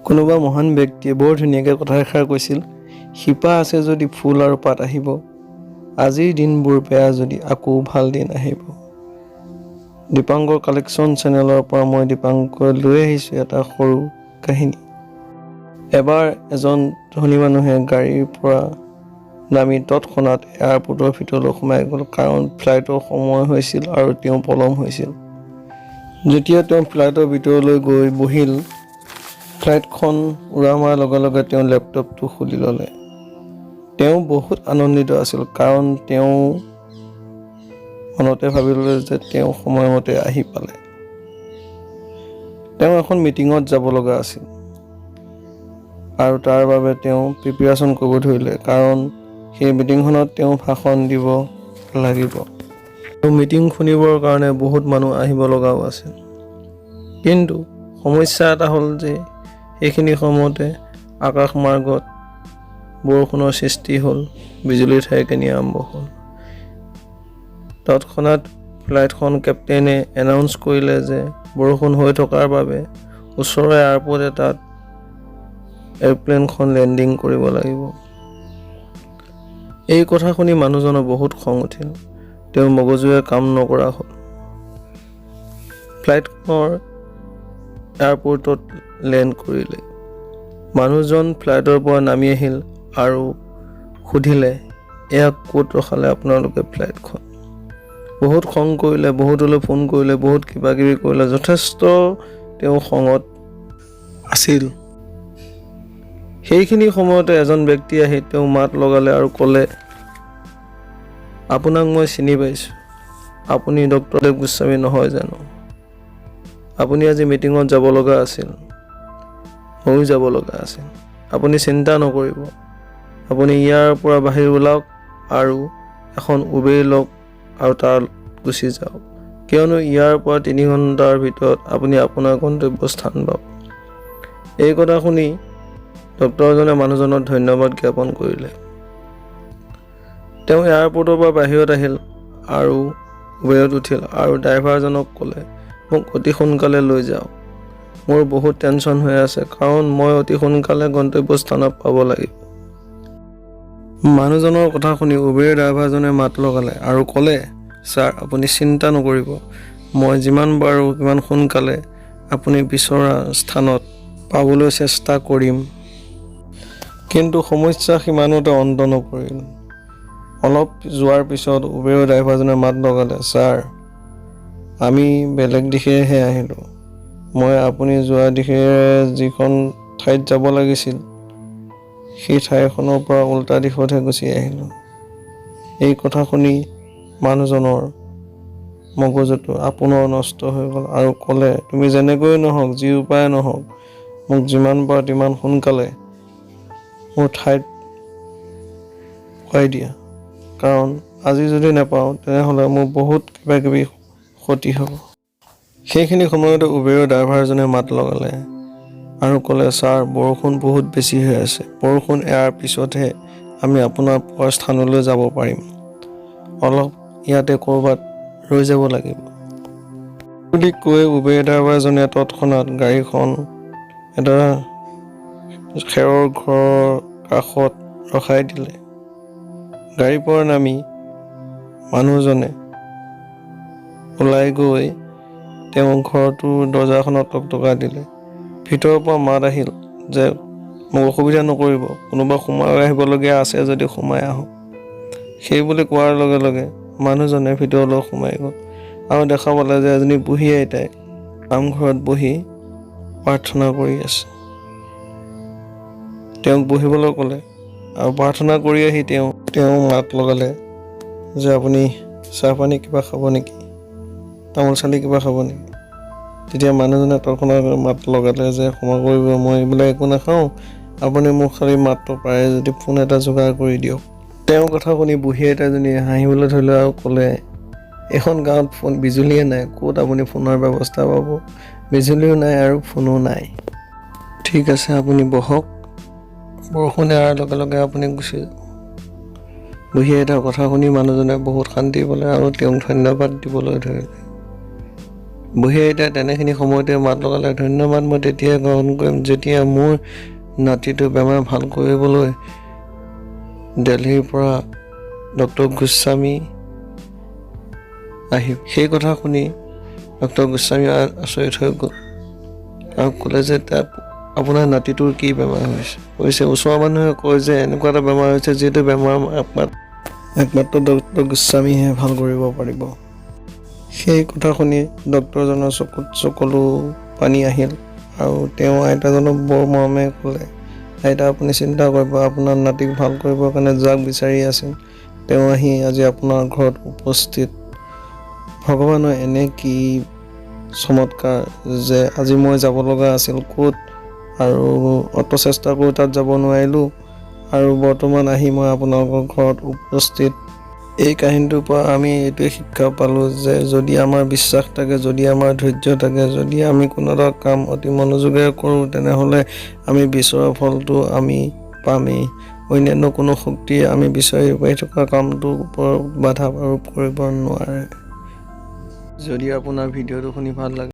কোনোবা মহান ব্যক্তিয়ে বৰ ধুনীয়াকৈ কথা এষাৰ কৈছিল, শিপা আছে যদি ফুল আৰু পাত আহিব, আজিৰ দিনবোৰ বেয়া যদি আকৌ ভাল দিন আহিব। দীপাংকৰ কালেকশ্যন চেনেলৰ পৰা মই দীপাংকৰ লৈ আহিছোঁ এটা সৰু কাহিনী। এবাৰ এজন ধনী মানুহে গাড়ীৰ পৰা নামি তৎক্ষণাত এয়াৰপৰ্টৰ ভিতৰলৈ সোমাই গ'ল, কাৰণ ফ্লাইটৰ সময় হৈছিল আৰু তেওঁ পলম হৈছিল। যেতিয়া তেওঁ ফ্লাইটৰ ভিতৰলৈ গৈ বহিল, ফ্লাইটখন উৰা মৰাৰ লগে লগে তেওঁ লেপটপটো খুলি ল'লে। তেওঁ বহুত আনন্দিত আছিল, কাৰণ তেওঁ মনতে ভাবি ল'লে যে তেওঁ সময়মতে আহি পালে। তেওঁ এখন মিটিঙত যাব লগা আছিল আৰু তাৰ বাবে তেওঁ প্ৰিপেৰেশ্যন কৰিব ধৰিলে, কাৰণ সেই মিটিংখনত তেওঁ ভাষণ দিব লাগিব। মিটিং শুনিবৰ কাৰণে বহুত মানুহ আহিব লগাও আছিল। কিন্তু সমস্যা এটা হ'ল যে সেইখিনি সময়তে আকাশ মাৰ্গত বৰষুণৰ সৃষ্টি হ'ল, বিজুলী ঢেৰেকনি আৰম্ভ হ'ল। তৎক্ষণাত ফ্লাইটখন কেপ্টেইনে এনাউন্স কৰিলে যে বৰষুণ হৈ থকাৰ বাবে ওচৰৰ এয়াৰপৰ্ট এটাত এৰোপ্লেনখন লেণ্ডিং কৰিব লাগিব। এই কথা শুনি মানুহজনৰ বহুত খং উঠিল। তেওঁৰ মগজুৱে কাম নকৰা হ'ল। ফ্লাইটখনৰ এয়াৰপৰ্টত লেণ্ড কৰিলে। মানুহজন ফ্লাইটৰ পৰা নামি আহিল আৰু সুধিলে, এয়া ক'ত ৰখালে আপোনালোকে ফ্লাইটখন? বহুত খং কৰিলে, বহুতলৈ ফোন কৰিলে, বহুত কিবা কিবি কৰিলে, যথেষ্ট তেওঁ খঙত আছিল। সেইখিনি সময়তে এজন ব্যক্তি আহি তেওঁ মাত লগালে আৰু ক'লে, আপোনাক মই চিনি পাইছোঁ। আপুনি ডক্টৰ দেৱ গোস্বামী নহয় জানো? আপুনি আজি মিটিঙত যাব লগা আছিল, ময়ো যাব লগা আছিল। আপুনি চিন্তা নকৰিব, আপুনি ইয়াৰ পৰা বাহিৰ ওলাওক আৰু এখন উবেৰ লওক আৰু তাত গুচি যাওক, কিয়নো ইয়াৰ পৰা 3 ঘণ্টাৰ ভিতৰত আপুনি আপোনাৰ গন্তব্যস্থান পাব। এই কথা শুনি ডক্টৰজনে মানুহজনক ধন্যবাদ জ্ঞাপন কৰিলে। তেওঁ এয়াৰপৰ্টৰ পৰা বাহিৰত আহিল আৰু উবেৰত উঠিল আৰু ড্ৰাইভাৰজনক ক'লে, মোক অতি সোনকালে লৈ যাওক। মোৰ বহুত টেনশ্যন হৈ আছে, কাৰণ মই অতি সোনকালে গন্তব্যস্থানত পাব লাগিব। মানুহজনৰ কথা শুনি উবেৰ ড্ৰাইভাৰজনে মাত লগালে আৰু ক'লে, ছাৰ আপুনি চিন্তা নকৰিব, মই যিমান পাৰোঁ সিমান সোনকালে আপুনি বিচৰা স্থানত পাবলৈ চেষ্টা কৰিম। কিন্তু সমস্যা সিমানতে অন্ত নপৰিল। অলপ যোৱাৰ পিছত উবেৰৰ ড্ৰাইভাৰজনে মাত লগালে, ছাৰ আমি বেলেগ দিশেহে আহিলোঁ। মই আপুনি যোৱা দিশেৰে যিখন ঠাইত যাব লাগিছিল সেই ঠাইখনৰ পৰা উল্টা দিশতহে গুচি আহিলোঁ। এই কথা শুনি মানুহজনৰ মগজুটো আপোনাৰ নষ্ট হৈ গ'ল আৰু ক'লে, তুমি যেনেকৈ নহওক, যি উপায় নহওক, মোক যিমান পাৰা তিমান সোনকালে মোৰ ঠাইত পোৱাই দিয়া, কাৰণ আজি যদি নাপাওঁ তেনেহ'লে মোৰ বহুত কিবা কিবি ক্ষতি হ'ব। সেইখিনি সময়তে উবেৰৰ ড্ৰাইভাৰজনে মাত লগালে আৰু ক'লে, ছাৰ বৰষুণ বহুত বেছি হৈ আছে, বৰষুণ এৰাৰ পিছতহে আমি আপোনাৰ পোৱাৰ স্থানলৈ যাব পাৰিম, অলপ ইয়াতে ক'ৰবাত ৰৈ যাব লাগিব বুলি কৈ উবেৰ ড্ৰাইভাৰজনে তৎক্ষণাত গাড়ীখন এটা খেৰৰ ঘৰৰ কাষত ৰখাই দিলে। গাড়ীৰ পৰা নামি মানুহজনে ওলাই গৈ তেওঁ ঘৰটোৰ দৰ্জাখনত টকটকাই দিলে। ভিতৰৰ পৰা মাত আহিল যে মোক অসুবিধা নকৰিব, কোনোবা সোমাই আহিবলগীয়া আছে যদি সোমাই আহক। সেই বুলি কোৱাৰ লগে লগে মানুহজনে ভিতৰলৈ সোমাই গ'ল আৰু দেখা পালে যে এজনী বুঢ়ী আইতাই নামঘৰত বহি প্ৰাৰ্থনা কৰি আছে। তেওঁক বহিবলৈ ক'লে আৰু প্ৰাৰ্থনা কৰি আহি তেওঁ মাত লগালে যে আপুনি চাহপানী কিবা খাব নেকি, তামোল চালি কিবা খাব নেকি? তেতিয়া মানুহজনে তৎক্ষণাত মাত লগালে যে ক্ষমা কৰিব, মই এইবিলাক একো নাখাওঁ, আপুনি মোক খালি মাতটো পাৰে যদি ফোন এটা যোগাৰ কৰি দিয়ক। তেওঁৰ কথা শুনি বুঢ়ী আইতাজনীয়ে হাঁহিবলৈ ধৰিলে আৰু ক'লে, এইখন গাঁৱত বিজুলীয়ে নাই, ক'ত আপুনি ফোনৰ ব্যৱস্থা পাব? বিজুলীও নাই আৰু ফোনো নাই। ঠিক আছে আপুনি বহক, বৰষুণ এৰাৰ লগে লগে আপুনি গুচি যাব। বুঢ়ী আইতাৰ কথা শুনি মানুহজনে বহুত শান্তি পালে আৰু তেওঁক ধন্যবাদ দিবলৈ ধৰিলে। বুঢ়ীয়ে এতিয়া তেনেখিনি সময়তে মাত লগালে, ধন্যবাদ মই তেতিয়াই গ্ৰহণ কৰিম যেতিয়া মোৰ নাতিটো বেমাৰ ভাল কৰিবলৈ দিল্লীৰ পৰা ডক্টৰ গোস্বামী আহিব। সেই কথা শুনি ডক্টৰ গোস্বামী আচৰিত হৈ গ'ল আৰু ক'লে যে আপোনাৰ নাতিটোৰ কি বেমাৰ হৈছে। ওচৰৰ মানুহে কয় যে এনেকুৱা এটা বেমাৰ হৈছে যিটো বেমাৰ একমাত্ৰ ডক্টৰ গোস্বামীহে ভাল কৰিব পাৰিব। সেই কথা শুনি ডক্টৰজনৰ চকুত চকলো পানী আহিল আৰু তেওঁ আইতাজনক বৰ মৰমে ক'লে, আইতা আপুনি চিন্তা কৰিব, আপোনাৰ নাতিক ভাল কৰিবৰ কাৰণে যাক বিচাৰি আছিল তেওঁ আহি আজি আপোনাৰ ঘৰত উপস্থিত। ভগৱানৰ এনে কি চমৎকাৰ যে আজি মই যাব লগা আছিল ক'ত আৰু অত চেষ্টা কৰি তাত যাব নোৱাৰিলোঁ আৰু বৰ্তমান আহি মই আপোনালোকৰ ঘৰত উপস্থিত। এই কাহিনীটোৰ পৰা আমি এইটোৱে শিক্ষা পালোঁ যে যদি আমাৰ বিশ্বাস থাকে, যদি আমাৰ ধৈৰ্য থাকে, যদি আমি কোনো এটা কাম অতি মনোযোগেৰে কৰোঁ তেনেহ'লে আমি বিচৰা ফলটো আমি পামেই। অন্যান্য কোনো শক্তিয়ে আমি বিচাৰি পাই থকা কামটোৰ ওপৰত বাধা আৰোপ কৰিব নোৱাৰে। যদি আপোনাৰ ভিডিঅ'টো শুনি ভাল লাগে